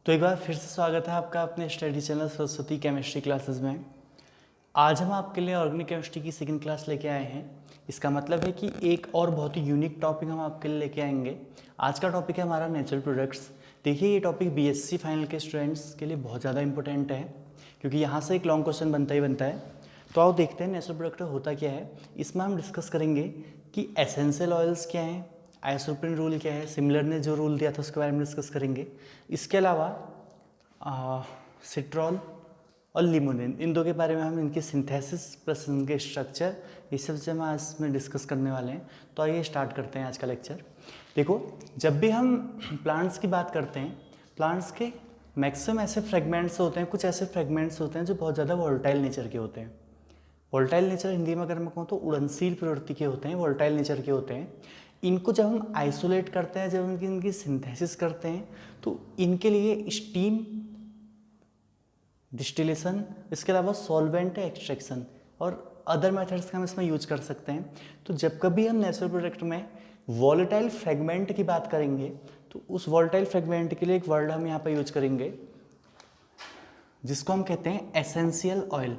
तो एक बार फिर से स्वागत है आपका अपने study channel Saraswati chemistry classes में। आज हम आपके लिए ऑर्गेनिक केमिस्ट्री की सेकंड क्लास लेके आए हैं। इसका मतलब है कि एक और बहुत ही यूनिक टॉपिक हम आपके लिए लेके आएंगे। आज का टॉपिक है हमारा नेचुरल प्रोडक्ट्स। देखिए ये टॉपिक बीएससी फाइनल के स्टूडेंट्स के लिए बहुत ज़्यादा इंपॉर्टेंट है, क्योंकि यहाँ से एक लॉन्ग क्वेश्चन बनता ही बनता है। तो आओ देखते हैं नेचुरल प्रोडक्ट होता क्या है। इसमें हम डिस्कस करेंगे कि एसेंशियल ऑयल्स क्या हैं, आइसोप्रीन रूल क्या है, सिमिलर ने जो रूल दिया था उसके बारे में डिस्कस करेंगे। इसके अलावा सिट्रॉल और लिमोनिन, इन दो के बारे में हम इनकी सिंथेसिस प्लस इनके स्ट्रक्चर, ये सब से हम आज में डिस्कस करने वाले हैं। तो आइए स्टार्ट करते हैं आज का लेक्चर। देखो, जब भी हम प्लांट्स की बात करते हैं, प्लांट्स के मैक्सिमम ऐसे फ्रेगमेंट्स होते हैं, कुछ ऐसे फ्रेगमेंट्स होते हैं जो बहुत ज़्यादा वोलेटाइल नेचर के होते हैं। वोलेटाइल नेचर हिंदी में अगर मैं कहूँ तो उड़नशील प्रवृत्ति के होते हैं, वोलेटाइल नेचर के होते हैं। इनको जब हम आइसोलेट करते हैं, जब इनकी सिंथेसिस करते हैं, तो इनके लिए स्टीम, डिस्टिलेशन, इसके अलावा सॉल्वेंट एक्सट्रैक्शन और अदर मेथड्स का हम इसमें यूज कर सकते हैं। तो जब कभी हम नेचुरल प्रोडक्ट में वॉलेटाइल फ्रेगमेंट की बात करेंगे, तो उस वॉलेटाइल फ्रेगमेंट के लिए एक वर्ड हम यहाँ पर यूज करेंगे जिसको हम कहते हैं एसेंशियल ऑयल।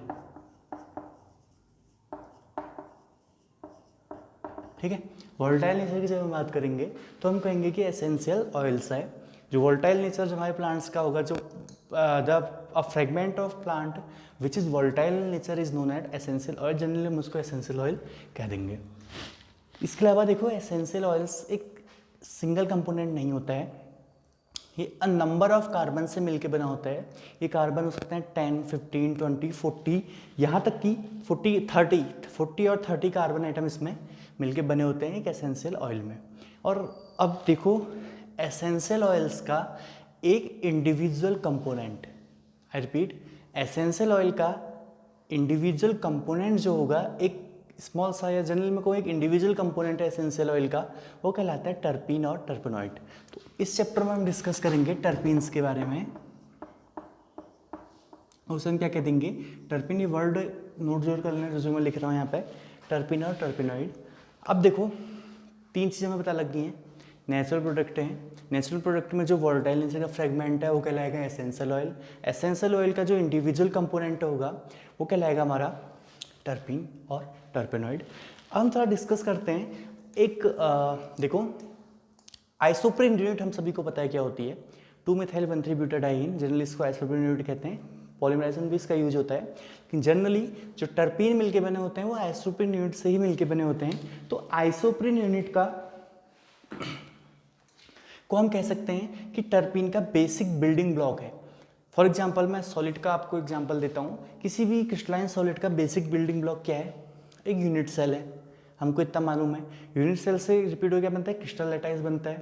ठीक है, वोलेटाइल नेचर की जब हम बात करेंगे तो हम कहेंगे कि एसेंशियल ऑयल्स है। जो वोलेटाइल नेचर जो हमारे प्लांट्स का होगा, जो अ fragment of plant which is volatile nature is known at essential oil. Generally हम उसको एसेंशियल ऑयल कह देंगे। इसके अलावा देखो, एसेंशियल ऑयल्स एक सिंगल कंपोनेंट नहीं होता है, ये अ नंबर ऑफ कार्बन से मिलकर बना होता है। ये कार्बन हो सकते हैं 10, 15, 20, 40, यहाँ तक कि 40 और 30 कार्बन आइटम इसमें मिलके बने होते हैं एक एसेंशियल ऑयल में। और अब देखो, एसेंशियल ऑयल्स का एक individual component, I repeat, essential oil का इंडिविजुअल कंपोनेंट जो होगा, एक स्मॉल सा या जनरल में कोई एक इंडिविजुअल कंपोनेंट है एसेंशियल ऑयल का, वो कहलाता है टर्पीन और टर्पेनॉइड। तो इस चैप्टर में हम डिस्कस करेंगे टर्पीन्स के बारे में। उसे हम क्या कह देंगे, टर्पीन। ये वर्ड नोट जोड़ कर लेना जो मैं लिख रहा हूँ यहाँ पे, टर्पीन और टर्पेनॉइड। अब देखो, तीन चीज़ें हमें पता लग गई हैं। नेचुरल प्रोडक्ट हैं, नेचुरल प्रोडक्ट में जो वोलेटाइल नेचर का फ्रेगमेंट है वो कहलाएगा एसेंशियल ऑयल। एसेंशियल ऑयल का जो इंडिविजुअल कंपोनेंट होगा वो कहलाएगा हमारा टर्पीन और टर्पेनॉइड। अब हम थोड़ा डिस्कस करते हैं। एक देखो, आइसोप्रीन यूनिट हम सभी को पता है क्या होती है, 2-methyl-1,3-butadiene, जनरली इसको आइसोप्रीन यूनिट कहते हैं। पॉलीमराइजेशन भी इसका यूज होता है, लेकिन जनरली जो टर्पीन मिलके बने होते हैं वो आइसोप्रीन यूनिट से ही मिलके बने होते हैं। तो आइसोप्रीन यूनिट का को हम कह सकते हैं कि टर्पीन का बेसिक बिल्डिंग ब्लॉक है। फॉर एग्जांपल, मैं सॉलिड का आपको एग्जांपल देता हूँ। किसी भी क्रिस्टलाइन सॉलिड का बेसिक बिल्डिंग ब्लॉक क्या है? एक यूनिट सेल है, हमको इतना मालूम है। यूनिट सेल से रिपीट हो क्या बनता है? क्रिस्टल लैटाइस बनता है,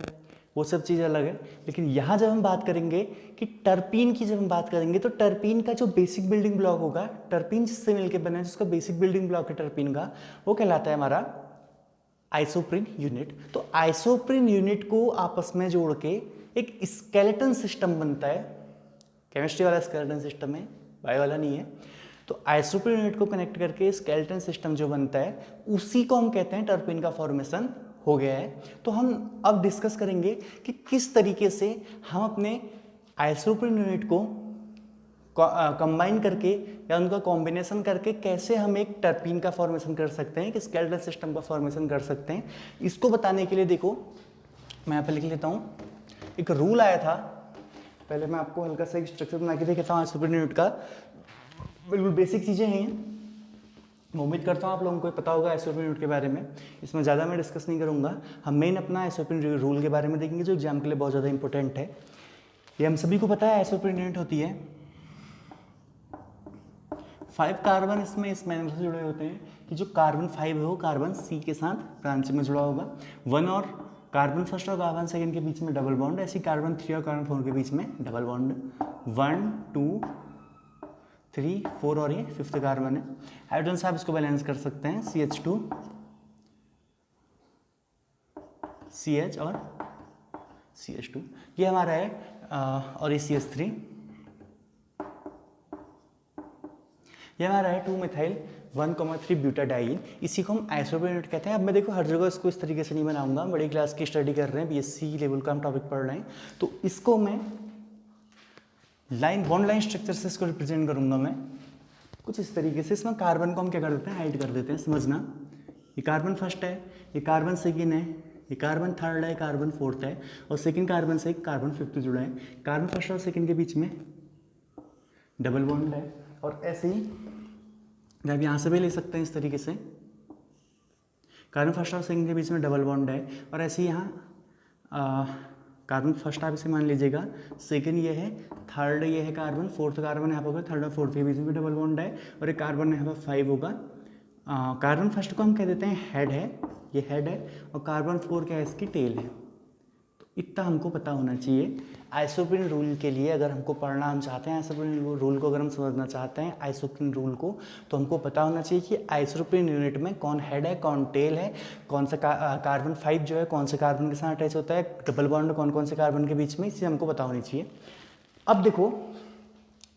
वो सब चीज़ अलग है। लेकिन यहाँ जब हम बात करेंगे कि टर्पीन की, जब हम बात करेंगे तो टर्पीन का जो बेसिक बिल्डिंग ब्लॉक होगा, टर्पीन जिससे मिलकर बना है, जिसका बेसिक बिल्डिंग ब्लॉक है टर्पीन का, वो कहलाता है हमारा आइसोप्रीन यूनिट। तो आइसोप्रीन यूनिट को आपस में जोड़ के एक स्केलेटन सिस्टम बनता है। केमिस्ट्री वाला स्केलेटन सिस्टम है, बायो वाला नहीं है। तो आइसोप्रीन यूनिट को कनेक्ट करके स्केलेटन सिस्टम जो बनता है, उसी को हम कहते हैं टर्पीन का फॉर्मेशन हो गया है। तो हम अब डिस्कस करेंगे कि किस तरीके से हम अपने आइसोप्रीन यूनिट को कंबाइन करके या उनका कॉम्बिनेशन करके कैसे हम एक टर्पीन का फॉर्मेशन कर सकते हैं, एक स्केलेटन सिस्टम का फॉर्मेशन कर सकते हैं। इसको बताने के लिए देखो, मैं यहाँ पे लिख लेता हूँ। एक रूल आया था, पहले मैं आपको हल्का सा एक स्ट्रक्चर बना के देता हूँ आइसोप्रीन यूनिट का। बिल्कुल बेसिक चीज़ें हैं, मैं उम्मीद करता हूँ आप लोगों को पता होगा आइसोप्रीन यूनिट के बारे में। इसमें ज़्यादा मैं डिस्कस नहीं करूँगा। हम मेन अपना आइसोप्रीन रूल के बारे में देखेंगे, जो एग्जाम के लिए बहुत ज़्यादा इंपॉर्टेंट है। ये हम सभी को पता है आइसोप्रीन यूनिट होती है 5 कार्बन इसमें इस मैनर से जुड़े होते हैं कि जो कार्बन 5 है वो कार्बन C के साथ ब्रांच में जुड़ा होगा। 1 और कार्बन फर्स्ट और कार्बन सेकंड के बीच में डबल बॉन्ड, ऐसी कार्बन 3 और कार्बन 4 के बीच में डबल बॉन्ड। 1, 2, 3, 4 और ये 5th कार्बन है। हाइड्रोजन से आप इसको बैलेंस कर सकते हैं, CH2, CH और CH2, ये हमारा है। और ये CH3, ये हमारा है 2-methyl-1,3-butadiene। इसी को हम आइसोप्रीन यूनिट कहते हैं। अब मैं देखो हर जगह इसको इस तरीके से नहीं बनाऊंगा, बड़ी क्लास की स्टडी कर रहे हैं, बीएससी लेवल का हम टॉपिक पढ़ रहे हैं, तो इसको मैं लाइन बॉन्ड लाइन स्ट्रक्चर से इसको रिप्रेजेंट करूंगा मैं कुछ इस तरीके से। इसमें कार्बन को हम क्या कर देते हैं, हाइड कर देते हैं, समझना। ये कार्बन फर्स्ट है, ये कार्बन सेकेंड है, ये कार्बन थर्ड है, कार्बन फोर्थ है, और सेकेंड कार्बन से कार्बन फिफ्थ जुड़ा है। कार्बन फर्स्ट और सेकेंड के बीच में डबल बॉन्ड है। और ऐसे ही जब यहाँ से भी ले सकते हैं इस तरीके से, कार्बन फर्स्ट और सेकेंड के बीच में डबल बॉन्ड है। और ऐसे ही यहाँ कार्बन फर्स्ट आप इसे मान लीजिएगा, सेकेंड ये है, थर्ड ये है कार्बन, फोर्थ कार्बन यहाँ पर होगा, थर्ड और फोर्थ के बीच में भी डबल बॉन्ड है, और एक कार्बन यहाँ पर 5 होगा। कार्बन फर्स्ट को हम कह देते हैं हेड है, ये हेड है, और कार्बन 4 क्या है, इसकी टेल है। तो इतना हमको पता होना चाहिए। आइसोप्रीन रूल के लिए अगर हमको पढ़ना हम चाहते हैं, आइसोप्रीन रूल को अगर हम समझना चाहते हैं आइसोप्रीन रूल को, तो हमको पता होना चाहिए कि आइसोप्रीन यूनिट में कौन हेड है, कौन टेल है, कौन सा कार्बन 5 जो है कौन से कार्बन के साथ अटैच होता है, डबल बॉन्ड कौन कौन से कार्बन के बीच में, इससे हमको पता होनी चाहिए। अब देखो,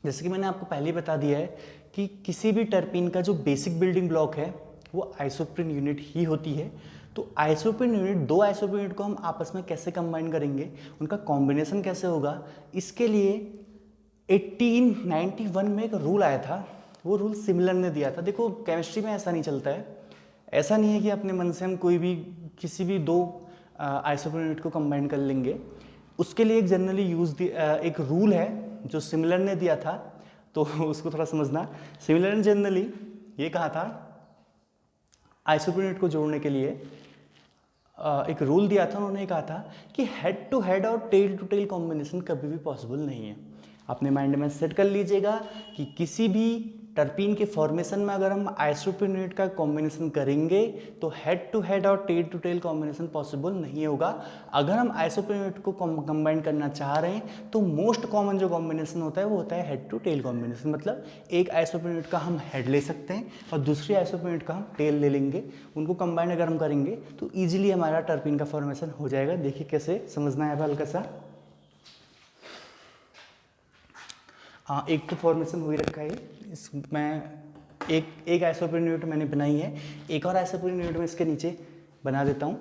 जैसे कि मैंने आपको पहले ही बता दिया है कि किसी भी टर्पीन का जो बेसिक बिल्डिंग ब्लॉक है वो आइसोप्रीन यूनिट ही होती है। तो आइसोप्रीन यूनिट, दो आइसोप्रीन यूनिट को हम आपस में कैसे कंबाइन करेंगे, उनका कॉम्बिनेशन कैसे होगा, इसके लिए 1891 में एक रूल आया था। वो रूल सिमिलर ने दिया था। देखो केमिस्ट्री में ऐसा नहीं चलता है, ऐसा नहीं है कि अपने मन से हम कोई भी किसी भी दो आइसोप्रीन यूनिट को कंबाइन कर लेंगे। उसके लिए एक जनरली यूज एक रूल है जो सिमिलर ने दिया था, तो उसको थोड़ा समझना। सिमिलर ने जनरली ये कहा था, आइसोप्रीन यूनिट को जोड़ने के लिए एक रूल दिया था। उन्होंने कहा था कि हेड टू हेड और टेल टू टेल कॉम्बिनेशन कभी भी पॉसिबल नहीं है। अपने माइंड में सेट कर लीजिएगा कि किसी भी टर्पीन के फॉर्मेशन में अगर हम आइसोप्रीन यूनिट का कॉम्बिनेशन करेंगे तो हेड टू हेड और tail to tail combination possible नहीं होगा। अगर हम आइसोप्रीन यूनिट को कंबाइन करना चाह रहे हैं तो मोस्ट कॉमन जो कॉम्बिनेशन होता है वो होता है हेड टू टेल कॉम्बिनेशन। मतलब एक आइसोप्रीन यूनिट का हम हेड ले सकते हैं और दूसरी आइसोप्रीन यूनिट का हम टेल ले लेंगे। उनको कंबाइन अगर हम करेंगे तो ईजिली हमारा टर्पीन का फॉर्मेशन हो जाएगा। देखिए कैसे समझना है हल्का सा। एक तो फॉर्मेशन हो ही रखा है, इसमें एक आइसोप्रीन यूनिट मैंने बनाई है, एक और आइसोप्रीन यूनिट में इसके नीचे बना देता हूँ।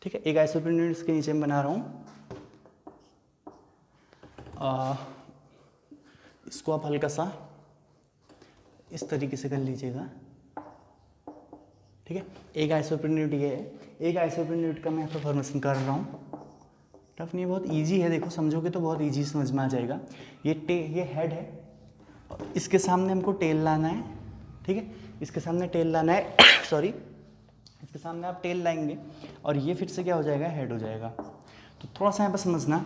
ठीक है, एक आइसोप्रीन यूनिट इसके नीचे में बना रहा हूँ। इसको आप हल्का सा इस तरीके से कर लीजिएगा। ठीक है, एक आइसोप्रीन यूनिट ये है, एक आइसोप्रीन यूनिट का मैं यहाँ पर फॉर्मेशन कर रहा हूँ। टफ नहीं है, बहुत इजी है। देखो समझोगे तो बहुत इजी समझ में आ जाएगा। ये हेड है और इसके सामने हमको टेल लाना है। ठीक है, इसके सामने टेल लाना है सॉरी, इसके सामने आप टेल लाएंगे और ये फिर से क्या हो जाएगा, हेड हो जाएगा। तो थोड़ा सा यहाँ पर समझना,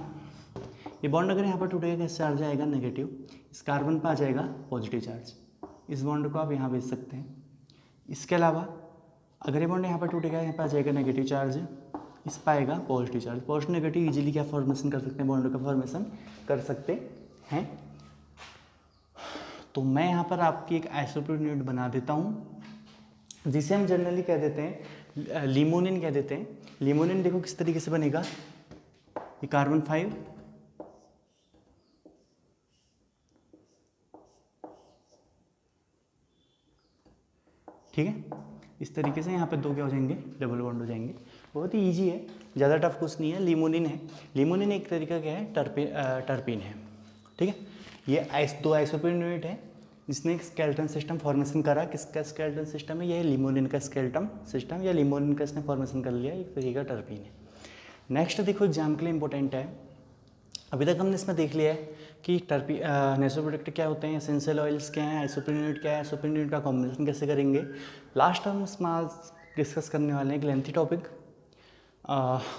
ये बॉन्ड अगर यहाँ पर टूटेगा कैसे चार्ज आएगा, नेगेटिव। इस कार्बन पर आ जाएगा पॉजिटिव चार्ज। इस बॉन्ड को आप यहाँ भेज सकते हैं। इसके अलावा अगर ये बॉन्ड यहाँ पर टूटेगा, यहाँ पर आ जाएगा नेगेटिव चार्ज, इस पाएगा positive charge. Positive negative easily क्या फॉर्मेशन कर सकते हैं, बॉन्ड का फॉर्मेशन कर सकते हैं। तो मैं यहाँ पर आपकी एक आइसोप्रीन यूनिट बना देता हूँ जिसे हम जनरली कह देते हैं लिमोनिन कह देते हैं। लिमोनिन देखो किस तरीके से बनेगा, ये कार्बन 5, ठीक है, इस तरीके से यहाँ पे दो क्या हो जाएंगे, डबल बॉन्ड हो जाएंगे। बहुत ही इजी है, ज़्यादा टफ कुछ नहीं है। लिमोनिन है, लिमोनिन एक तरीका क्या है, टर्पीन है। ठीक है, ये दो आइसोप्रीन यूनिट है जिसने एक स्केलेटन सिस्टम फॉर्मेशन करा। किसका स्केलेटन सिस्टम है, ये लिमोनिन का स्केलेटन सिस्टम या लिमोनिन का इसने फॉर्मेशन कर लिया, एक तरीका टर्पीन है। नेक्स्ट देखो एग्जाम के लिए इंपॉर्टेंट है। अभी तक हमने इसमें देख लिया है कि नेसोप्रोडक्ट क्या होते हैं, एसेंशियल ऑयल्स क्या हैं, आइसोप्रीन यूनिट क्या है, आइसोप्रीन यूनिट का कॉम्बिनेशन कैसे करेंगे। लास्ट हम इसमें डिस्कस करने वाले हैं एक लेंथी टॉपिक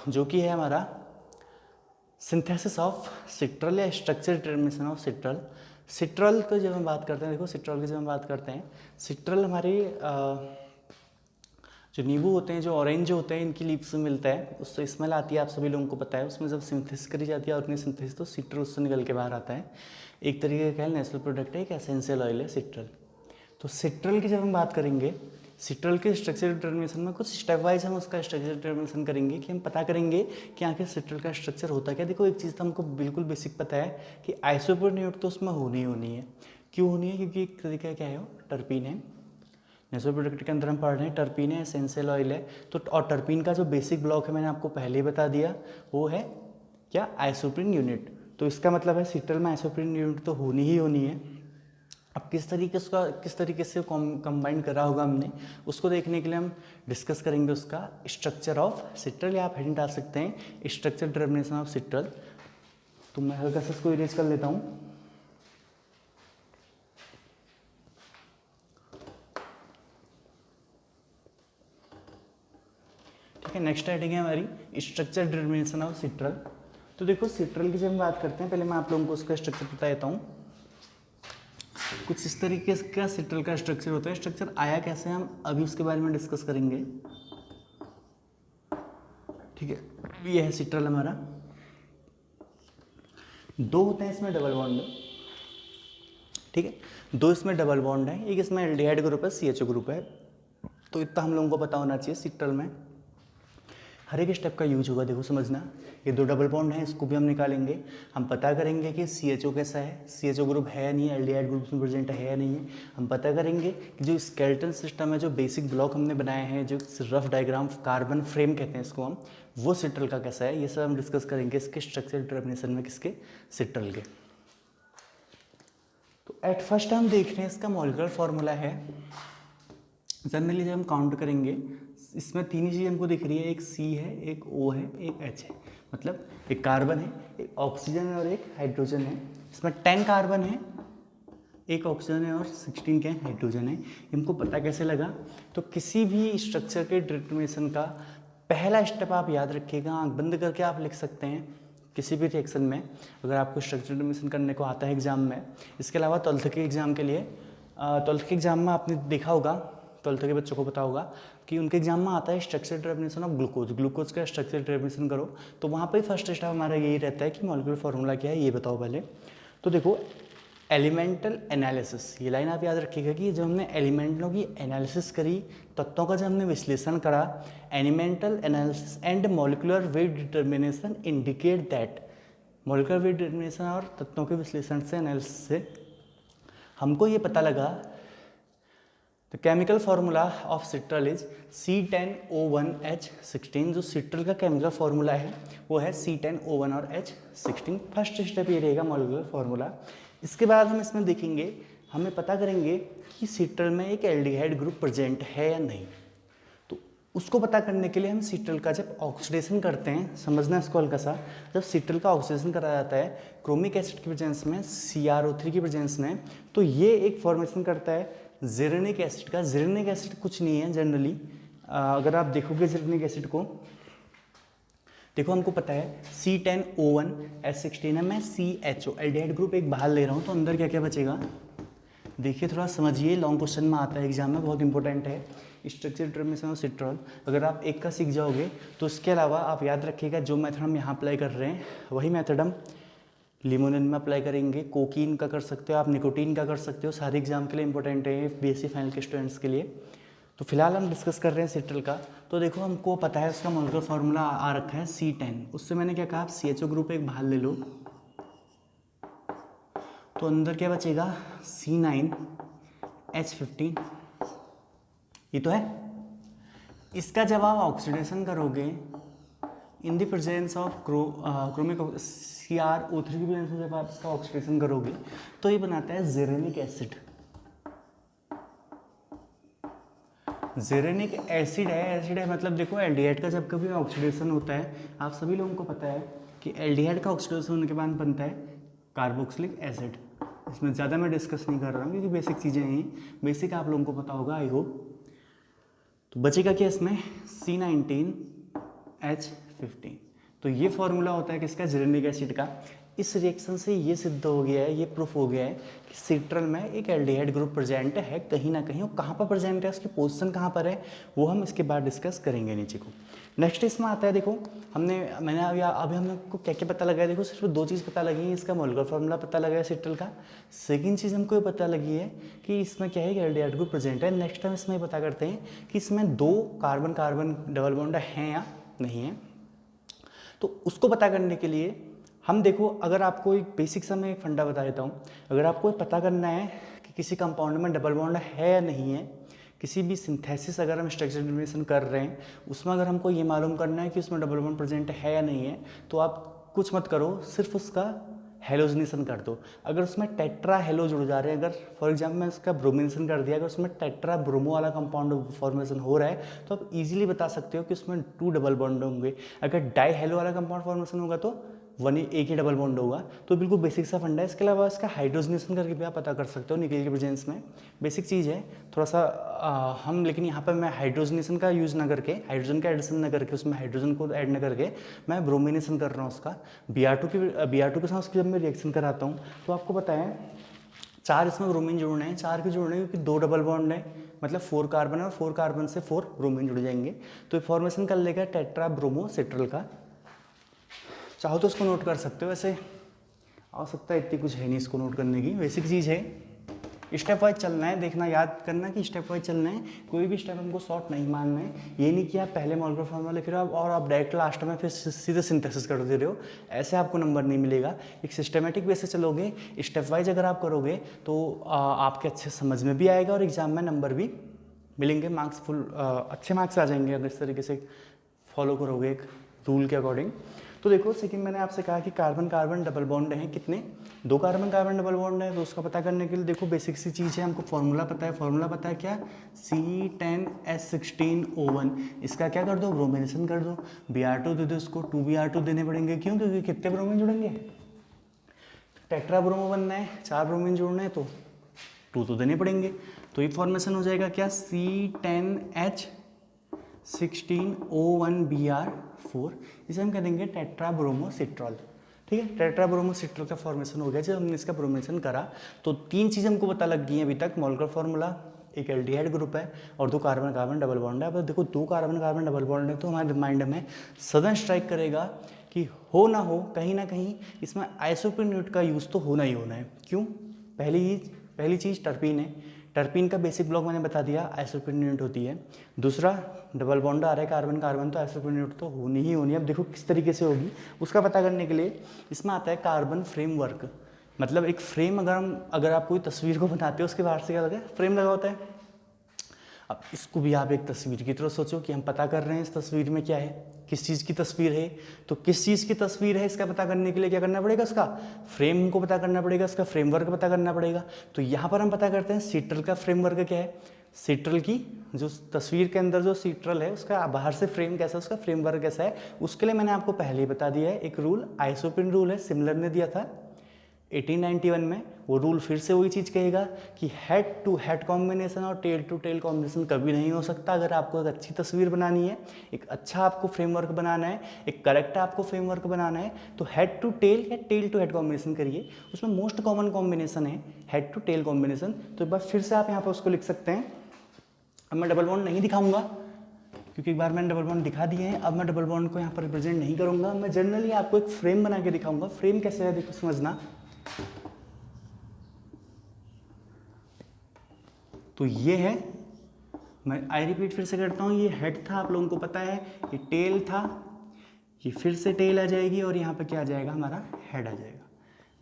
जो कि है हमारा सिंथेसिस ऑफ सिट्रल या structure determination of citral. Citral को जब हम बात करते हैं, देखो सिट्रल की जब हम बात करते हैं, सिट्रल हमारे जो नींबू होते हैं, जो ऑरेंज होते हैं, इनकी लीव्स से मिलता है, उससे स्मेल आती है, आप सभी लोगों को पता है। उसमें जब सिंथेसिस करी जाती है और अपनी सिंथेसिस तो सिट्रल उससे निकल के बाहर आता है। एक तरीके का नेचुरल प्रोडक्ट है, एक एसेंशियल ऑयल है सिट्रल। तो सिट्रल की जब हम बात करेंगे, सिट्रल के स्ट्रक्चर डिटर्मिनेशन में कुछ स्टेप वाइज हम उसका स्ट्रक्चर डिटर्मिनेशन करेंगे कि हम पता करेंगे कि आखिर सिट्रल का स्ट्रक्चर होता क्या। देखो एक चीज़ तो हमको बिल्कुल बेसिक पता है कि आइसोप्रीन यूनिट तो उसमें होनी है। क्यों होनी है, क्योंकि एक तरीका क्या है, वो टर्पीन है। नेचुरल प्रोडक्ट के अंदर हम पढ़ रहे हैं टर्पीन है, एसेंशियल ऑयल है। तो और टर्पीन का जो बेसिक ब्लॉक है मैंने आपको पहले ही बता दिया, वो है क्या, आइसोप्रीन यूनिट। तो इसका मतलब है सिट्रल में आइसोप्रीन यूनिट तो होनी ही होनी है। अब किस तरीके से कंबाइन करा होगा हमने, उसको देखने के लिए हम डिस्कस करेंगे उसका स्ट्रक्चर ऑफ सिट्रल, या आप हेडिंग डाल सकते हैं स्ट्रक्चर डिटर्मिनेशन ऑफ सिट्रल। तो मैं हल्का सा इसको इरेज कर लेता हूँ। ठीक है, नेक्स्ट हेडिंग है हमारी स्ट्रक्चर डिटर्मिनेशन ऑफ सिट्रल। तो देखो सिट्रल की जब हम बात करते हैं, पहले मैं आप लोगों को उसका स्ट्रक्चर बता देता हूँ। कुछ इस तरीके का सिट्रल का स्ट्रक्चर होता है। स्ट्रक्चर आया कैसे हम अभी उसके बारे में डिस्कस करेंगे। ठीक है, ये है सिट्रल हमारा। दो होते हैं इसमें डबल बॉन्ड। ठीक है, दो इसमें डबल बॉन्ड है, एक इसमें एल्डिहाइड ग्रुप है, CHO ग्रुप है। तो इतना हम लोगों को पता होना चाहिए। सिट्रल में हर एक स्टेप का यूज होगा। देखो समझना, ये दो डबल बॉन्ड है, इसको भी हम निकालेंगे। हम पता करेंगे कि CHO कैसा है, CHO ग्रुप है या नहीं है, एल्डिहाइड ग्रुप में प्रेजेंट है या नहीं है। हम पता करेंगे कि जो स्केलेटन सिस्टम है, जो बेसिक ब्लॉक हमने बनाए हैं, जो रफ डायग्राम कार्बन फ्रेम कहते हैं इसको हम, वो सिट्रल का कैसा है, ये सब हम डिस्कस करेंगे इसके स्ट्रक्चर डिटर्मिनेशन में, किसके, सिट्रल के। तो एट फर्स्ट हम देख रहे हैं इसका मॉलिक्यूलर फॉर्मूला है। जनरली जब हम काउंट करेंगे, इसमें तीन ही चीज़ हमको दिख रही है, एक C है, एक O है, एक H है। मतलब एक कार्बन है, एक ऑक्सीजन है और एक हाइड्रोजन है। इसमें 10 कार्बन है, एक ऑक्सीजन है और 16 क्या हाइड्रोजन है। इनको पता कैसे लगा? तो किसी भी स्ट्रक्चर के डिटर्मिनेशन का पहला स्टेप आप याद रखिएगा, आंख बंद करके आप लिख सकते हैं किसी भी रिएक्शन में, अगर आपको स्ट्रक्चर डिटर्मिनेशन करने को आता है एग्जाम में। इसके अलावा 12th के एग्जाम के लिए, 12th के एग्जाम में आपने देखा होगा, 12th के बच्चों को पता होगा कि उनके एग्जाम में आता है structure determination of glucose. Glucose का स्ट्रक्चर डिटर्मिनेशन करो, तो वहाँ पे फर्स्ट स्टेप हमारा यही रहता है कि मॉलिक्यूलर फॉर्मूला क्या है ये बताओ पहले। तो देखो एलिमेंटल एनालिसिस, ये लाइन आप याद रखिएगा कि जब हमने एलिमेंटों की एनालिसिस करी, तत्वों का जब हमने विश्लेषण करा, elemental analysis and molecular weight determination indicate that, molecular weight determination और तत्वों के विश्लेषण से, एनालिसिस से हमको ये पता लगा the chemical formula of citral is C10O1H16। जो सिट्रल का केमिकल फार्मूला है वो है C10O1 और H16। फर्स्ट स्टेप ये रहेगा मॉलिक्यूलर फार्मूला। इसके बाद हम इसमें देखेंगे, हमें पता करेंगे कि सिट्रल में एक एल्डिहाइड ग्रुप प्रेजेंट है या नहीं। तो उसको पता करने के लिए हम सिट्रल का जब ऑक्सीडेशन करते हैं, समझना इसको हल्का सा, जब सिट्रल का ऑक्सीडेशन करा जाता है क्रोमिक एसिड की प्रेजेंस में, CrO3 की प्रेजेंस में, तो ये एक फॉर्मेशन करता है ज़िरेनिक एसिड का। ज़िरेनिक एसिड कुछ नहीं है जनरली, अगर आप देखोगे ज़िरेनिक एसिड को, देखो हमको पता है C10O1H16 है, मैं CHO एल्डिहाइड ग्रुप एक बाहर ले रहा हूँ, तो अंदर क्या क्या बचेगा देखिए, थोड़ा समझिए, लॉन्ग क्वेश्चन में आता है एग्जाम में, बहुत इंपॉर्टेंट है स्ट्रक्चर डिटर्मिनेशन ऑफ सिट्रल। अगर आप एक का सीख जाओगे तो इसके अलावा आप याद रखिएगा जो मेथड हम यहाँ अप्लाई कर रहे हैं वही मेथड हम लिमोनिन में अप्लाई करेंगे। कोकीन का कर सकते हो आप, निकोटीन का कर सकते हो, सारे एग्जाम के लिए इंपॉर्टेंट है, BSc फाइनल के स्टूडेंट्स के लिए। तो फिलहाल हम डिस्कस कर रहे हैं सिट्रल का। तो देखो हमको पता है उसका मॉलिक्यूलर फार्मूला आ रखा है C10। उससे मैंने क्या कहा, CHO ग्रुप एक बाहर ले लो, तो अंदर क्या बचेगा C9H15, ये तो है। इसका जब आप ऑक्सीडेशन करोगे in the presence of chromic CrO3 की प्रेजेंस में जब आप इसका ऑक्सीडेशन करोगे तो ये बनाता है ज़िरेनिक एसिड। ज़िरेनिक एसिड है मतलब देखो एल्डिहाइड का जब कभी ऑक्सीडेशन होता है, आप सभी लोगों को पता है कि एल्डिहाइड का ऑक्सीडेशन होने के बाद बनता है कार्बोक्सिलिक एसिड। इसमें ज़्यादा मैं डिस्कस नहीं कर रहा हूँ क्योंकि बेसिक चीज़ें हैं, बेसिक आप लोगों को पता होगा आई होप। तो बचेगा क्या इसमें C19H15। तो ये फॉर्मूला होता है किसका, ज़िरेनिक एसिड का। इस रिएक्शन से ये सिद्ध हो गया है, ये प्रूफ हो गया है कि सिट्रल में एक एल्डिहाइड ग्रुप प्रेजेंट है कहीं ना कहीं। वो कहाँ पर प्रेजेंट है, उसकी पोजीशन कहाँ पर है, वो हम इसके बाद डिस्कस करेंगे नीचे को। नेक्स्ट इसमें आता है, देखो मैंने अभी हमको क्या क्या पता लगा है। देखो सिर्फ दो चीज़ पता लगी है, इसका मॉलिक्यूलर फार्मूला पता लगा है सिट्रल का। सेकेंड चीज़ हमको ये पता लगी है कि इसमें क्या है कि एल्डिहाइड ग्रुप प्रेजेंट है। नेक्स्ट टाइम इसमें पता करते हैं कि इसमें दो कार्बन कार्बन डबल बॉन्ड हैं या नहीं है। तो उसको पता करने के लिए हम देखो, अगर आपको एक बेसिक सा मैं एक फंडा बता देता हूँ। अगर आपको पता करना है कि किसी कंपाउंड में डबल बॉन्ड है या नहीं है, किसी भी सिंथेसिस अगर हम स्ट्रक्चर डिटर्मिनेशन कर रहे हैं उसमें अगर हमको ये मालूम करना है कि उसमें डबल बॉन्ड प्रेजेंट है या नहीं है, तो आप कुछ मत करो, सिर्फ उसका हेलोजनेशन कर दो। अगर उसमें टेट्रा हेलो जुड़ जा रहे हैं, अगर फॉर एग्जाम्पल मैं उसका ब्रोमिनेशन कर दिया, अगर उसमें टेट्रा ब्रोमो वाला कंपाउंड फॉर्मेशन हो रहा है तो आप इजीली बता सकते हो कि उसमें 2 डबल बॉन्ड होंगे। अगर डाई हेलो वाला कंपाउंड फॉर्मेशन होगा तो एक ही डबल बॉन्ड होगा। तो बिल्कुल बेसिक सा फंडा है। इसके अलावा इसका हाइड्रोजनेशन करके भी आप पता कर सकते हो निकल के प्रेजेंस में, बेसिक चीज़ है थोड़ा सा हम, लेकिन यहाँ पर मैं हाइड्रोजनेशन का यूज़ ना करके, हाइड्रोजन का एडिशन ना करके, उसमें हाइड्रोजन को ऐड ना करके मैं ब्रोमिनेशन कर रहा हूँ उसका। Br2 के साथ उसकी जब मैं रिएक्शन कराता हूँ तो आपको पता है 4 इसमें ब्रोमीन जोड़ने हैं, 4 के जोड़ने हैं क्योंकि 2 डबल बॉन्ड है, मतलब 4 कार्बन है और 4 कार्बन से 4 ब्रोमीन जुड़ जाएंगे। तो फॉर्मेशन कर लेगा टेट्रा ब्रोमो सिट्रल का। चाहो तो उसको नोट कर सकते हो, वैसे आवश्यकता इतनी कुछ है नहीं इसको नोट करने की, बेसिक चीज़ है। स्टेप वाइज चलना है, देखना याद करना कि स्टेप वाइज चलना है, कोई भी स्टेप हमको शॉर्ट नहीं मानना है। ये नहीं कि आप पहले मॉलिक्यूलर फॉर्मूला लिख रहे हो और आप डायरेक्ट लास्ट में फिर सीधे सिंथेसिस कर दे रहे हो, ऐसे आपको नंबर नहीं मिलेगा। एक सिस्टमेटिक वे से चलोगे, स्टेप वाइज अगर आप करोगे तो आपके अच्छे समझ में भी आएगा और एग्जाम में नंबर भी मिलेंगे, मार्क्स फुल अच्छे मार्क्स आ जाएंगे अगर इस तरीके से फॉलो करोगे एक रूल के अकॉर्डिंग। तो देखो सेकंड मैंने आपसे कहा कि कार्बन कार्बन डबल बॉन्ड हैं कितने, 2 कार्बन कार्बन डबल बॉन्ड है। तो उसका पता करने के लिए देखो बेसिक सी चीज़ है, हमको फॉर्मूला पता है। फॉर्मूला पता है क्या, C10H16O1। इसका क्या कर दो, ब्रोमिनेशन कर दो। Br2 दे दो, इसको 2Br2 देने पड़ेंगे। क्यों, क्योंकि कितने ब्रोमीन जुड़ेंगे, टेट्रा ब्रोमो बनना है, 4 ब्रोमीन जोड़ना है तो 2 तो देने पड़ेंगे। तो ये फॉर्मेशन हो जाएगा क्या, C10H16O1Br4। इसे हम कह देंगे टेट्रा ब्रोमो सिट्रॉल। ठीक है, टेट्रा ब्रोमो सिट्रॉल का फॉर्मेशन हो गया जब हमने इसका ब्रोमिनेशन करा। तो 3 चीज़ें हमको पता लग गई हैं अभी तक, मॉलिक्यूलर फॉर्मूला, एक एल्डिहाइड ग्रुप है और 2 कार्बन कार्बन डबल बॉन्ड है। अब देखो 2 कार्बन कार्बन डबल बॉन्ड है तो हमारे माइंड में सडन स्ट्राइक करेगा कि हो ना हो कहीं ना कहीं इसमें आइसोप्रोपेन यूनिट का यूज़ तो होना ही होना है। क्यों, पहली चीज़ टर्पीन है। टर्पीन का बेसिक ब्लॉक मैंने बता दिया, आइसोप्रोपेन यूनिट होती है। दूसरा, डबल बॉन्ड आ रहा है कार्बन कार्बन तो आइसोप्रोपेन यूनिट तो होनी ही होनी है। अब देखो किस तरीके से होगी उसका पता करने के लिए इसमें आता है कार्बन फ्रेमवर्क। मतलब एक फ्रेम, अगर आप कोई तस्वीर को बनाते हो उसके बाहर से क्या लगा है, फ्रेम लगा होता है। अब इसको भी आप एक तस्वीर की तरह सोचो कि हम पता कर रहे हैं इस तस्वीर में क्या है, किस चीज़ की तस्वीर है। तो किस चीज़ की तस्वीर है इसका पता करने के लिए क्या करना पड़ेगा, उसका फ्रेम को पता करना पड़ेगा, उसका फ्रेमवर्क पता करना पड़ेगा। तो यहाँ पर हम पता करते हैं सिट्रल का फ्रेमवर्क क्या है। सिट्रल की जो तस्वीर के अंदर जो सिट्रल है उसका बाहर से फ्रेम कैसा है, उसका फ्रेमवर्क कैसा है, उसके लिए मैंने आपको पहले ही बता दिया है। एक रूल आइसोप्रोपेन रूल है, सिमिलर ने दिया था 1891 में। वो रूल फिर से वही चीज़ कहेगा कि हेड टू हेड कॉम्बिनेशन और टेल टू टेल कॉम्बिनेशन कभी नहीं हो सकता। अगर आपको एक अच्छी तस्वीर बनानी है, एक अच्छा आपको फ्रेमवर्क बनाना है, एक करेक्ट आपको फ्रेमवर्क बनाना है तो हेड टू टेल या टेल टू हेड कॉम्बिनेशन करिए। उसमें मोस्ट कॉमन कॉम्बिनेशन है हेड टू टेल कॉम्बिनेशन। तो एक बार फिर से आप यहाँ पर उसको लिख सकते हैं। अब मैं डबल बॉन्ड नहीं दिखाऊंगा क्योंकि एक बार मैंने डबल बॉन्ड दिखा दिए हैं। अब मैं डबल बॉन्ड को यहाँ पर रिप्रेजेंट नहीं करूँगा, मैं जनरली आपको एक फ्रेम बना के दिखाऊंगा। फ्रेम कैसे है देखो समझना। तो ये है, मैं आई रिपीट फिर से करता हूँ, ये हेड था आप लोगों को पता है, ये टेल था, ये फिर से टेल आ जाएगी और यहाँ पे क्या आ जाएगा, हमारा हेड आ जाएगा।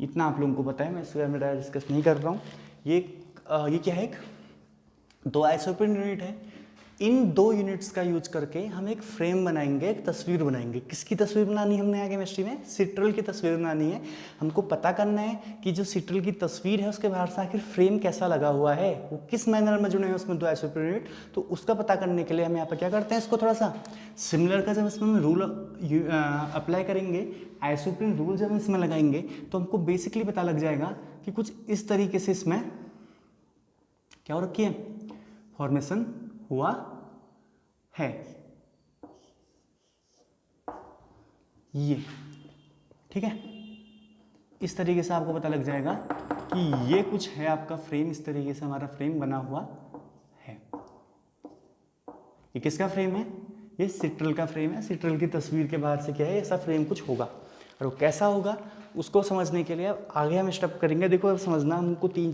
इतना आप लोगों को पता है, मैं इस बारे में डिस्कस नहीं कर रहा हूँ। ये क्या है, एक 2 आइसोप्रोपेन यूनिट है। इन 2 यूनिट्स का यूज करके हम एक फ्रेम बनाएंगे, एक तस्वीर बनाएंगे। किसकी तस्वीर बनानी है हमने आगे केमिस्ट्री में, सिट्रल की तस्वीर बनानी है। हमको पता करना है कि जो सिट्रल की तस्वीर है उसके बाहर से आखिर फ्रेम कैसा लगा हुआ है, वो किस मैनर में जुड़े हैं उसमें 2 आइसोप्रोपेन यूनिट। तो उसका पता करने के लिए हम यहाँ पर क्या करते हैं, इसको थोड़ा सा सिमिलर का जब इसमें हम रूल अप्लाई करेंगे, आइसोप्रोपेन रूल जब इसमें लगाएंगे तो हमको बेसिकली पता लग जाएगा कि कुछ इस तरीके से इसमें क्या हो रखी है, फॉर्मेशन हुआ है। ये ठीक है, इस तरीके से आपको पता लग जाएगा कि ये कुछ है आपका फ्रेम। इस तरीके से हमारा फ्रेम बना हुआ है। ये किसका फ्रेम है, ये सिट्रल का फ्रेम है। सिट्रल की तस्वीर के बाहर से क्या है, ऐसा फ्रेम कुछ होगा। और वो कैसा होगा उसको समझने के लिए अब आगे हम स्टेप करेंगे। देखो अब समझना, हमको 4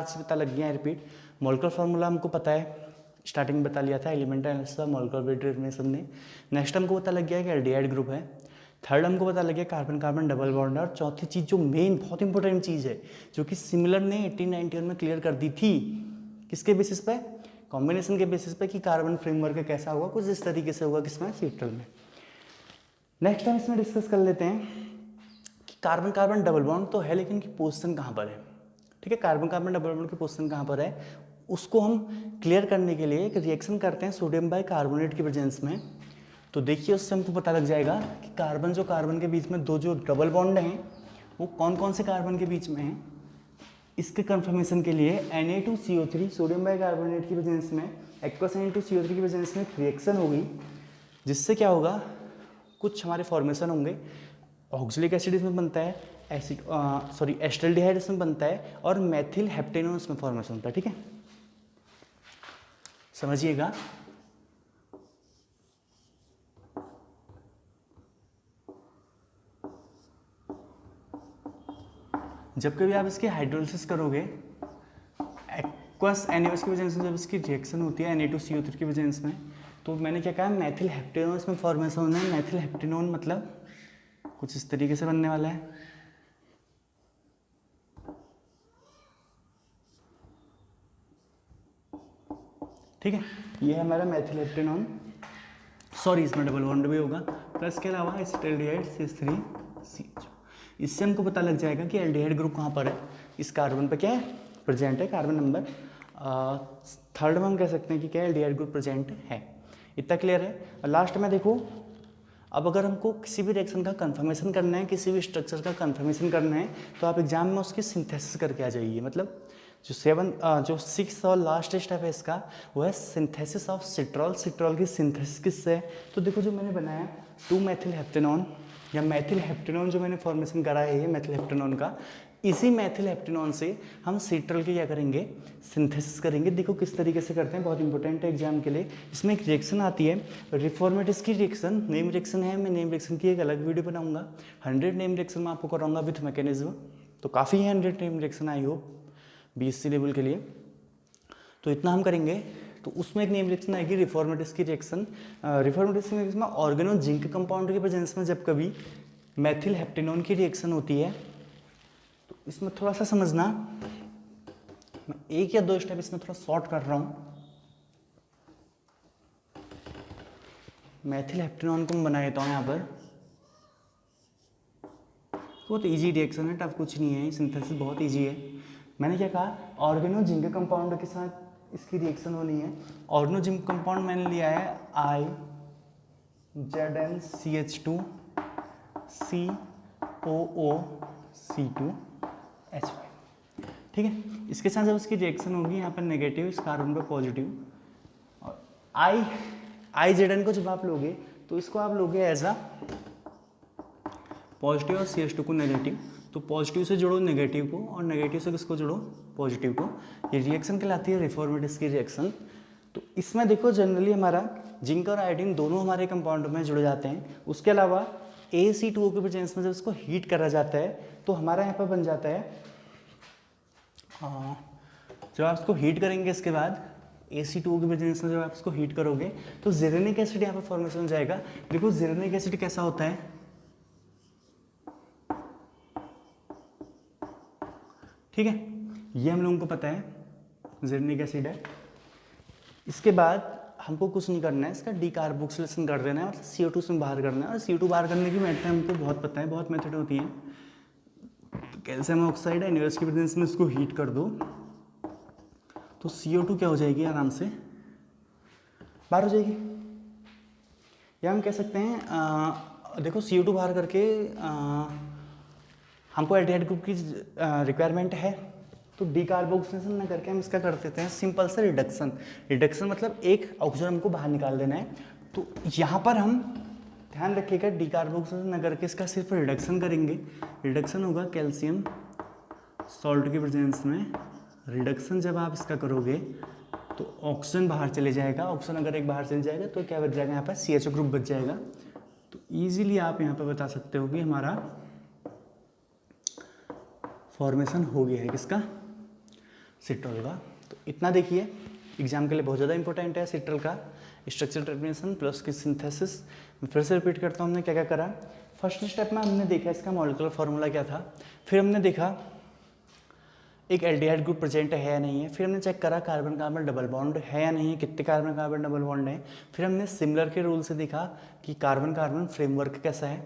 चीज़ पता लग गया है। रिपीट, मॉलिक्यूलर फार्मूला हमको पता है, स्टार्टिंग में बता लिया था, एलिमेंटल एनालिसिस मॉलिक्यूलर डिटरमिनेशन ने। नेक्स्ट हमको पता लग गया कि एल्डिहाइड ग्रुप है। थर्ड हमको पता लग गया कार्बन कार्बन डबल बॉन्ड है। और चौथी चीज़ जो मेन बहुत इंपॉर्टेंट चीज़ है, जो कि सिमिलर ने 1891 में क्लियर कर दी थी, किसके बेसिस पे, कॉम्बिनेशन के बेसिस पे, कि कार्बन फ्रेमवर्क कैसा होगा, कुछ इस तरीके से होगा किसमें, सिट्रल में। नेक्स्ट हम इसमें डिस्कस कर लेते हैं कि कार्बन कार्बन डबल बॉन्ड तो है, लेकिन की पोजीशन कहाँ पर है। ठीक है, कार्बन कार्बन डबल बॉन्ड की पोजीशन कहाँ पर है, उसको हम क्लियर करने के लिए एक रिएक्शन करते हैं सोडियम बाई कार्बोनेट की प्रेजेंस में। तो देखिए उससे हमको पता लग जाएगा कि कार्बन जो कार्बन के बीच में दो जो डबल बॉन्ड हैं वो कौन कौन से कार्बन के बीच में हैं। इसके कंफर्मेशन के लिए Na2CO3 सोडियम बाई कार्बोनेट की प्रेजेंस में एक्वस Na2CO3 की प्रेजेंस में एक रिएक्शन होगी, जिससे क्या होगा, कुछ हमारे फॉर्मेशन होंगे। ऑक्सैलिक एसिड इसमें बनता है, एस्टल्डिहाइड इसमें बनता है, और मेथिल हेप्टेनोन इसमें फॉर्मेशन होता है। ठीक है, समझिएगा। जब कभी आप इसकी हाइड्रोलिसिस करोगे एक्वस NaOH की वजह से, जब इसकी रिएक्शन होती है Na2CO3 की वजह में, तो मैंने क्या कहा, मेथिल हेप्टेनोन इसमें फॉर्मेशन होना है। मेथिल हेप्टेनोन मतलब कुछ इस तरीके से बनने वाला है। ठीक है, ये है हमारा मेथिल हेप्टेनोन। सॉरी, इसमें डबल बॉन्ड भी होगा, प्लस के अलावा एसिटाल्डिहाइड CH3CH। इससे हमको पता लग जाएगा कि एल्डिहाइड ग्रुप कहाँ पर है, इस कार्बन पे क्या है, प्रेजेंट है। कार्बन नंबर 3 में हम कह सकते हैं कि क्या एल्डिहाइड ग्रुप प्रेजेंट है। इतना क्लियर है। और लास्ट में देखो, अब अगर हमको किसी भी रिएक्शन का कंफर्मेशन करना है, किसी भी स्ट्रक्चर का कंफर्मेशन करना है, तो आप एग्जाम में उसकी सिंथेसिस करके आ जाइए। मतलब जो 6 और लास्ट स्टेप है इसका, वो है सिंथेसिस ऑफ सिट्रॉल। सिट्रॉल की सिंथेसिस किससे है, तो देखो जो मैंने बनाया 2 मेथिल हेप्टेनॉन या मेथिल हेप्टेनॉन, जो मैंने फॉर्मेशन करा है ये मेथिल हेप्टेनॉन का, इसी मेथिल हेप्टेनॉन से हम सिट्रॉल की क्या करेंगे, सिंथेसिस करेंगे। देखो किस तरीके से करते हैं, बहुत इंपॉर्टेंट है एग्जाम के लिए। इसमें एक रिएक्शन आती है रिफॉर्मेटिस की रिएक्शन, नेम रिएक्शन है। मैं नेम रिएक्शन की एक अलग वीडियो बनाऊंगा। 100 नेम रिएक्शन मैं आपको कराऊंगा विथ मैकेनिज्म, तो काफ़ी है 100 name reaction, I hope BSc level के लिए। तो इतना हम करेंगे। तो उसमें एक नेम रिएक्शन आएगी रिफॉर्मेटिस की रिएक्शन। रिफॉर्मेटिस की रिएक्शन में ऑर्गेनो जिंक कंपाउंड के प्रेजेंस में जब कभी मेथिल हेप्टेनॉन की रिएक्शन होती है, तो इसमें थोड़ा सा समझना, मैं 1 या 2 स्टेप इसमें थोड़ा शॉर्ट कर रहा हूँ। मेथिल हेप्टेनॉन को मैं बना देता हूँ यहाँ पर। बहुत इजी रिएक्शन है, टफ कुछ नहीं है, सिंथेसिस बहुत इजी है। मैंने क्या कहा, ऑर्गेनो जिंक कंपाउंड के साथ इसकी रिएक्शन होनी है। ऑर्गेनो जिंक कंपाउंड मैंने लिया है IZNCH2 COOC2H5। ठीक है, इसके साथ जब इसकी रिएक्शन होगी, यहाँ पर नेगेटिव, इस कार्बन पर पॉजिटिव, और IZN को जब आप लोगे तो इसको आप लोगे एज अ पॉजिटिव और CH2 को नेगेटिव। तो पॉजिटिव से जोड़ो नेगेटिव को, और नेगेटिव से किसको जोड़ो, पॉजिटिव को। ये रिएक्शन कहलाती है रिफॉर्मेटिस की रिएक्शन। तो इसमें देखो जनरली हमारा जिंक और आयोडीन दोनों हमारे कंपाउंड में जुड़ जाते हैं। उसके अलावा AC2O के प्रेजेंस में जब इसको हीट करा जाता है, तो हमारा यहाँ पर बन जाता है, जब आप इसको हीट करेंगे इसके बाद AC2O के प्रेजेंस में जब आप इसको हीट करोगे, तो जेरेनिक एसिड यहाँ पर फॉर्मेशन हो जाएगा। देखो जेरेनिक एसिड कैसा होता है, ठीक है, ये हम लोगों को पता है जेरेनिक एसिड है। इसके बाद हमको कुछ नहीं करना है, इसका डीकार्बोक्सिलेशन कर देना है, और CO2 से बाहर करना है। और CO2 बाहर करने की मेथड हमको बहुत पता है, बहुत मेथड होती है। तो कैल्शियम ऑक्साइड है, NaOH की प्रेजेंस में इसको हीट कर दो, तो CO2 क्या हो जाएगी, आराम से बाहर हो जाएगी। या हम कह सकते हैं, देखो CO2 बाहर करके हमको एल्डिहाइड ग्रुप की रिक्वायरमेंट है, तो डीकार्बोक्सिलेशन ना करके हम इसका कर देते हैं सिंपल सा रिडक्शन। रिडक्शन मतलब एक ऑक्सीजन हमको बाहर निकाल देना है। तो यहाँ पर हम ध्यान रखिएगा, डीकार्बोक्सिलेशन ना करके इसका सिर्फ रिडक्शन करेंगे। रिडक्शन होगा कैल्शियम सॉल्ट की प्रेजेंस में। रिडक्शन जब आप इसका करोगे तो ऑक्सीजन बाहर चले जाएगा। ऑक्सीजन अगर एक बाहर चले जाएगा तो क्या बच जाएगा, यहाँ पर CHO ग्रुप बच जाएगा। तो ईजिली आप यहाँ पर बता सकते हो कि हमारा फॉर्मेशन हो गया है किसका, सिट्रॉल का। तो इतना देखिए, एग्जाम के लिए बहुत ज़्यादा इंपॉर्टेंट है सिट्रॉल का स्ट्रक्चर टर्मिनेशन प्लस की सिंथेसिस। मैं फिर से रिपीट करता हूँ, हमने क्या क्या करा। फर्स्ट स्टेप में हमने देखा इसका मॉलिक्यूलर फार्मूला क्या था, फिर हमने देखा एक एल्डिहाइड ग्रुप प्रेजेंट है या नहीं है, फिर हमने चेक करा कार्बन कार्बन डबल बॉन्ड है या नहीं है, कितने कार्बन कार्बन डबल बॉन्ड है। फिर हमने सिमिलर के रूल से देखा कि कार्बन कार्बन फ्रेमवर्क कैसा है।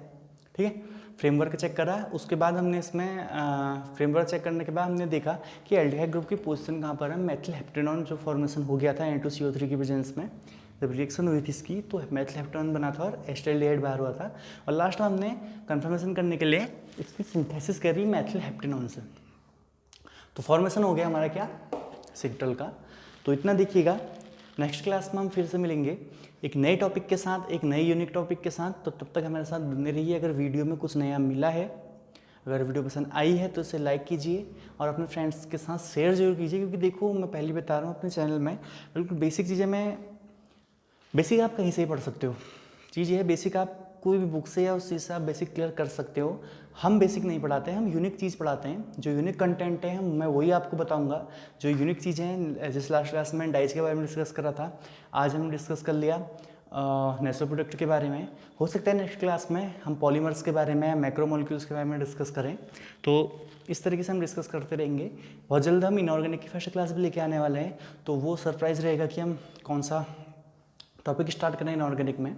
ठीक है, फ्रेमवर्क चेक करा, उसके बाद हमने इसमें फ्रेमवर्क चेक करने के बाद हमने देखा कि एल्डिहाइड ग्रुप की पोजीशन कहाँ पर है। मेथिल हेप्टेनॉन जो फॉर्मेशन हो गया था N2CO3 की प्रेजेंस में, जब रिएक्शन हुई थी इसकी तो मेथिल हेप्टेनॉन बना था और एस्टाल्डिहाइड बाहर हुआ था। और लास्ट में हमने कंफर्मेशन करने के लिए इसकी सिंथेसिस करी मेथिल हेप्टेनॉन से। तो फॉर्मेशन हो गया हमारा क्या, सिग्नल का। तो इतना देखिएगा, नेक्स्ट क्लास में हम फिर से मिलेंगे एक नए टॉपिक के साथ, एक नए यूनिक टॉपिक के साथ। तो तब तक हमारे साथ बने रहिए। अगर वीडियो में कुछ नया मिला है, अगर वीडियो पसंद आई है तो इसे लाइक कीजिए और अपने फ्रेंड्स के साथ शेयर जरूर कीजिए, क्योंकि देखो मैं पहले बता रहा हूँ अपने चैनल में बिल्कुल बेसिक चीज़ें बेसिक आप कहीं से ही पढ़ सकते हो। चीज़ ये है, बेसिक आप कोई भी बुक से या उस चीज़ से आप बेसिक क्लियर कर सकते हो। हम बेसिक नहीं पढ़ाते हैं, हम यूनिक चीज़ पढ़ाते हैं। जो यूनिक कंटेंट है मैं वही आपको बताऊंगा। जो यूनिक चीज़ें हैं, जैसे लास्ट क्लास में डाइज के बारे में डिस्कस करा था, आज हम डिस्कस कर लिया नेचुरल प्रोडक्ट के बारे में। हो सकता है नेक्स्ट क्लास में हम पॉलीमर्स के बारे में, मैक्रोमोलिक्यूल्स के बारे में डिस्कस करें। तो इस तरीके से हम डिस्कस करते रहेंगे। बहुत जल्द हम इनऑर्गेनिक की फर्स्ट क्लास भी लेके आने वाले हैं, तो वो सरप्राइज़ रहेगा कि हम कौन सा टॉपिक स्टार्ट करें इनऑर्गेनिक में।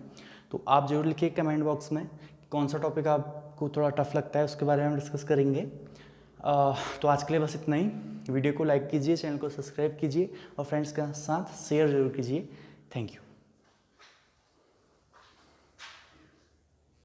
तो आप जरूर लिखिए कमेंट बॉक्स में कौन सा टॉपिक आपको थोड़ा टफ लगता है, उसके बारे में हम डिस्कस करेंगे। तो आज के लिए बस इतना ही। वीडियो को लाइक कीजिए, चैनल को सब्सक्राइब कीजिए और फ्रेंड्स के साथ शेयर जरूर कीजिए। Thank you.